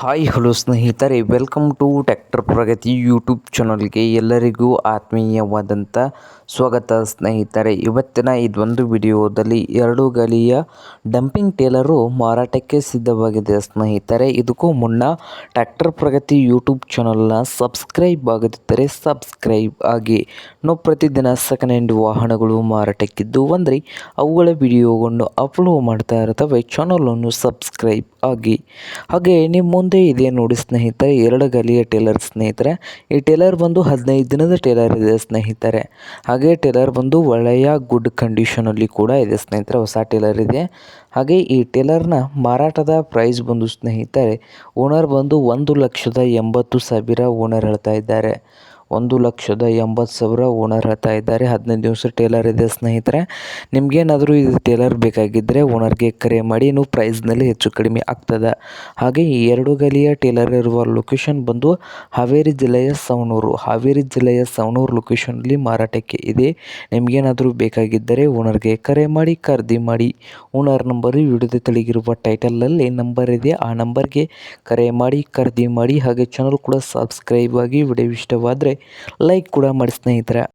Hi hello ಸ್ನೇಹಿತರೆ, welcome to tractor Pragati YouTube ಚಾನಲ್ಗೆ ಎಲ್ಲರಿಗೂ ಆತ್ಮೀಯವಾದಂಥ ಸ್ವಾಗತ. ಸ್ನೇಹಿತರೆ, ಇವತ್ತಿನ ಇದೊಂದು ವಿಡಿಯೋದಲ್ಲಿ 2 ಗಾಲಿಯ ಡಂಪಿಂಗ್ ಟೇಲರು ಮಾರಾಟಕ್ಕೆ ಸಿದ್ಧವಾಗಿದೆ. ಸ್ನೇಹಿತರೆ, ಇದಕ್ಕೂ ಮುನ್ನ ಟ್ರ್ಯಾಕ್ಟರ್ ಪ್ರಗತಿ ಯೂಟ್ಯೂಬ್ ಚಾನಲ್ನ ಸಬ್ಸ್ಕ್ರೈಬ್ ಆಗದಿದ್ದರೆ ಸಬ್ಸ್ಕ್ರೈಬ್ ಆಗಿ. ನಾವು ಪ್ರತಿದಿನ ಸೆಕೆಂಡ್ ಹ್ಯಾಂಡ್ ವಾಹನಗಳು ಮಾರಾಟಕ್ಕಿದ್ದು ಅಂದರೆ ಅವುಗಳ ವಿಡಿಯೋವನ್ನು ಅಪ್ಲೋಡ್ ಮಾಡ್ತಾ ಇರ್ತವೆ. ಚಾನಲನ್ನು ಸಬ್ಸ್ಕ್ರೈಬ್ ಆಗಿ. ಹಾಗೆ ನಿಮ್ಮ ಮುಂದೆ ಇದೆ ನೋಡಿ ಸ್ನೇಹಿತರೆ, 2 ಗಾಲಿಯ ಟೇಲರ್. ಸ್ನೇಹಿತರೆ, ಈ ಟೇಲರ್ ಬಂದು 15 ದಿನದ ಟೇಲರ್ ಇದೆ ಸ್ನೇಹಿತರೆ. ಹಾಗೆ ಟೇಲರ್ ಬಂದು ಒಳ್ಳೆಯ ಗುಡ್ ಕಂಡೀಷನಲ್ಲಿ ಕೂಡ ಇದೆ ಸ್ನೇಹಿತರೆ, ಹೊಸ ಟೇಲರ್ ಇದೆ. ಹಾಗೆ ಈ ಟೇಲರ್ನ ಮಾರಾಟದ ಪ್ರೈಸ್ ಬಂದು ಸ್ನೇಹಿತರೆ, ಓನರ್ ಬಂದು 1,80,000 ಓನರ್ ಹೇಳ್ತಾ ಇದ್ದಾರೆ. 1,80,000 ಓನರ್ ಹೇಳ್ತಾ ಇದ್ದಾರೆ. 15 ದಿವಸ ಟೇಲರ್ ಇದೆ ಸ್ನೇಹಿತರೆ. ನಿಮಗೇನಾದರೂ ಇದು ಟೇಲರ್ ಬೇಕಾಗಿದ್ದರೆ ಓನರ್ಗೆ ಕರೆ ಮಾಡಿ, ನೀವು ಪ್ರೈಸ್ನಲ್ಲಿ ಹೆಚ್ಚು ಕಡಿಮೆ ಆಗ್ತದೆ. ಹಾಗೆ ಈ 2 ಗಾಲಿಯ ಟೇಲರ್ ಇರುವ ಲೊಕೇಶನ್ ಬಂದು ಹಾವೇರಿ ಜಿಲ್ಲೆಯ ಸವಣೂರು ಲೊಕೇಶನಲ್ಲಿ ಮಾರಾಟಕ್ಕೆ ಇದೆ. ನಿಮಗೇನಾದರೂ ಬೇಕಾಗಿದ್ದರೆ ಓನರ್ಗೆ ಕರೆ ಮಾಡಿ, ಖರೀದಿ ಮಾಡಿ. ಓನರ್ ನಂಬರು ವಿಡಿಯೋದ ತೆಳಗಿರುವ ಟೈಟಲಲ್ಲಿ ನಂಬರ್ ಇದೆ, ಆ ನಂಬರ್ಗೆ ಕರೆ ಮಾಡಿ ಖರೀದಿ ಮಾಡಿ. ಹಾಗೆ ಚಾನಲ್ ಕೂಡ ಸಬ್ಸ್ಕ್ರೈಬ್ ಆಗಿ. ವಿಡಿಯೋ ಇಷ್ಟವಾದರೆ ಲೈಕ್ ಕೂಡ ಮಾಡಿ ಸ್ನೇಹಿತರೆ.